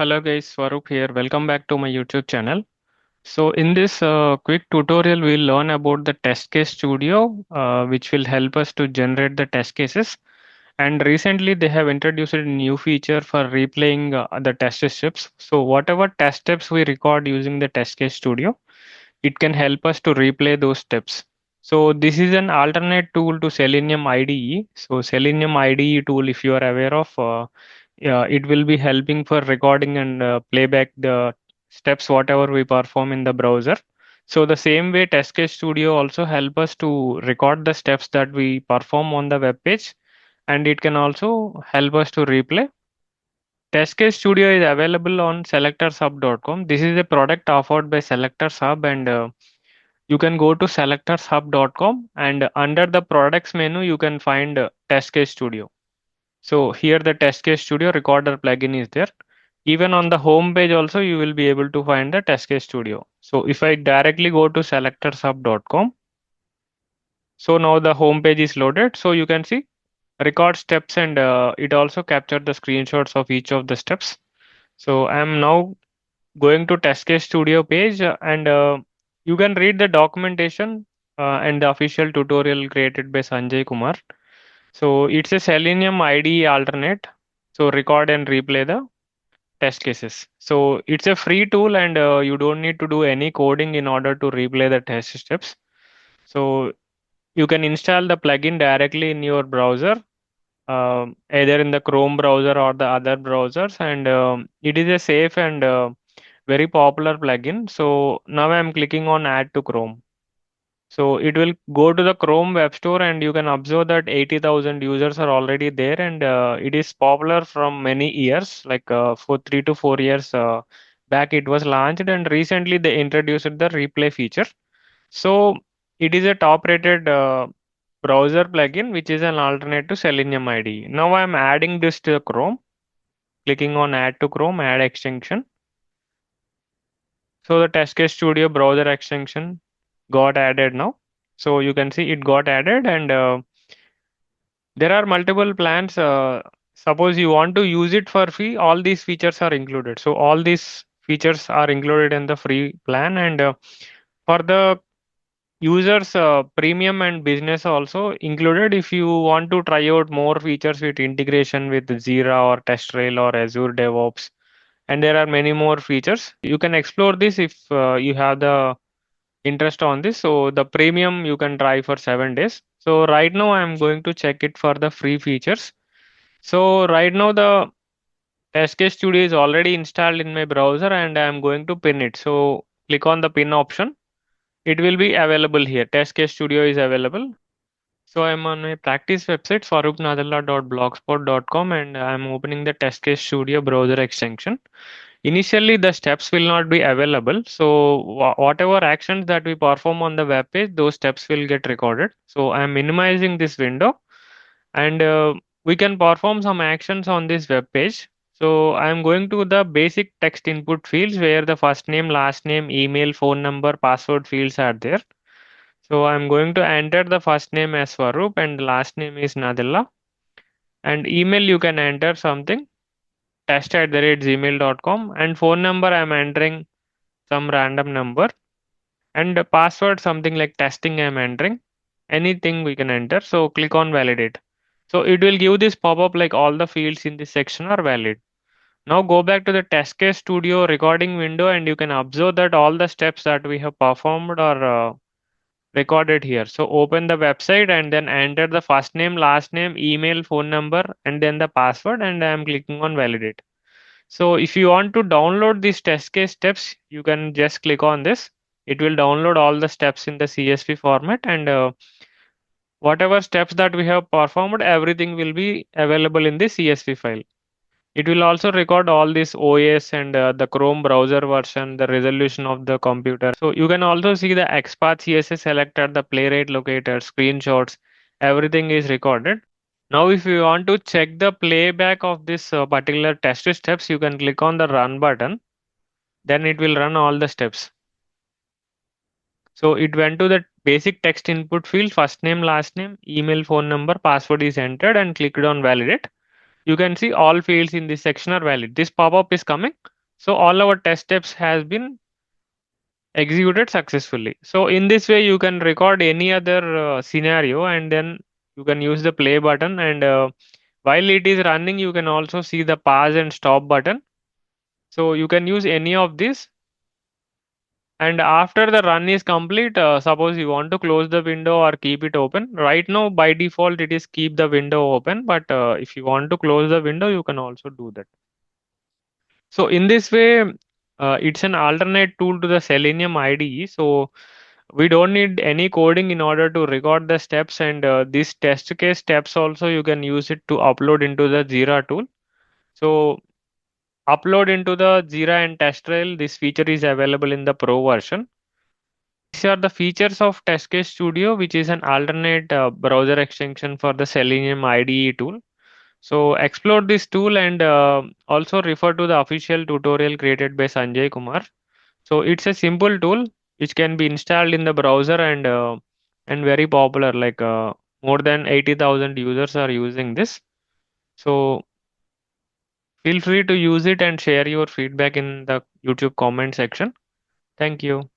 Hello guys, Swaroop here. Welcome back to my YouTube channel. So in this quick tutorial, we'll learn about the test case studio, which will help us to generate the test cases. And recently they have introduced a new feature for replaying the test steps. So whatever test steps we record using the test case studio, it can help us to replay those steps. So this is an alternate tool to Selenium IDE. So Selenium IDE tool, if you are aware of, yeah, it will be helping for recording and playback the steps whatever we perform in the browser. So the same way Test Case Studio also help us to record the steps that we perform on the web page, and it can also help us to replay. Test Case Studio is available on selectorshub.com. This is a product offered by Selectors Hub, and you can go to selectorshub.com, and under the products menu you can find Test Case Studio. So here the Test Case Studio recorder plugin is there. Even on the home page also you will be able to find the Test Case Studio. So if I directly go to selectorsub.com, so now the home page is loaded. So you can see record steps, and it also captured the screenshots of each of the steps. So I am now going to Test Case Studio page, and you can read the documentation and the official tutorial created by Sanjay Kumar. So it's a Selenium IDE alternate. So record and replay the test cases. So it's a free tool, and you don't need to do any coding in order to replay the test steps. So you can install the plugin directly in your browser, either in the Chrome browser or the other browsers, and it is a safe and very popular plugin. So now I'm clicking on Add to Chrome. So it will go to the Chrome Web Store, and you can observe that 80,000 users are already there, and it is popular from many years, like for 3 to 4 years back it was launched, and recently they introduced the replay feature. So it is a top-rated browser plugin, which is an alternate to Selenium IDE. Now I'm adding this to Chrome, clicking on Add to Chrome, Add extension. So the Test Case Studio browser extension got added now. So you can see it got added, and there are multiple plans. Suppose you want to use it for free, all these features are included. So all these features are included in the free plan, and for the users, premium and business also included. If you want to try out more features with integration with Jira or TestRail or Azure DevOps, and there are many more features, you can explore this if you have the interest on this. So the premium you can try for 7 days. So right now I'm going to check it for the free features. So right now the TestCase Studio is already installed in my browser, and I'm going to pin it. So click on the pin option. It will be available here. TestCase Studio is available. So I'm on my practice website, swaroopnadella.blogspot.com, and I'm opening the TestCase Studio browser extension. Initially, the steps will not be available. So whatever actions that we perform on the web page, those steps will get recorded. So I'm minimizing this window, and we can perform some actions on this web page. So I'm going to the basic text input fields where the first name, last name, email, phone number, password fields are there. So I'm going to enter the first name as Swaroop and last name is Nadella. And email you can enter something test@gmail.com, and phone number I'm entering some random number, and the password something like testing I'm entering. Anything we can enter. So click on validate. So it will give this pop-up like all the fields in this section are valid. Now go back to the test case studio recording window, and you can observe that all the steps that we have performed are recorded here. So open the website and then enter the first name, last name, email, phone number, and then the password, and I am clicking on validate. So if you want to download these test case steps, you can just click on this. It will download all the steps in the CSV format, and whatever steps that we have performed, everything will be available in the CSV file. It will also record all this OS and the Chrome browser version, the resolution of the computer. So you can also see the XPath CSS selector, the playwright locator, screenshots, everything is recorded. Now, if you want to check the playback of this particular test steps, you can click on the run button. Then it will run all the steps. So it went to the basic text input field, first name, last name, email, phone number, password is entered, and clicked on validate. you can see all fields in this section are valid. This pop-up is coming. So all our test steps has been executed successfully. So in this way, you can record any other scenario, and then you can use the play button, and while it is running, you can also see the pause and stop button. So you can use any of this. And after the run is complete, suppose you want to close the window or keep it open. Right now, by default, it is keep the window open. But if you want to close the window, you can also do that. So in this way, it's an alternate tool to the Selenium IDE. So we don't need any coding in order to record the steps, and these test case steps also you can use it to upload into the Jira tool. So upload into the Jira and TestRail. This feature is available in the Pro version. These are the features of TestCase Studio, which is an alternate browser extension for the Selenium IDE tool. So explore this tool, and also refer to the official tutorial created by Sanjay Kumar. So it's a simple tool which can be installed in the browser, and very popular. Like more than 80,000 users are using this. So feel free to use it and share your feedback in the YouTube comment section. Thank you.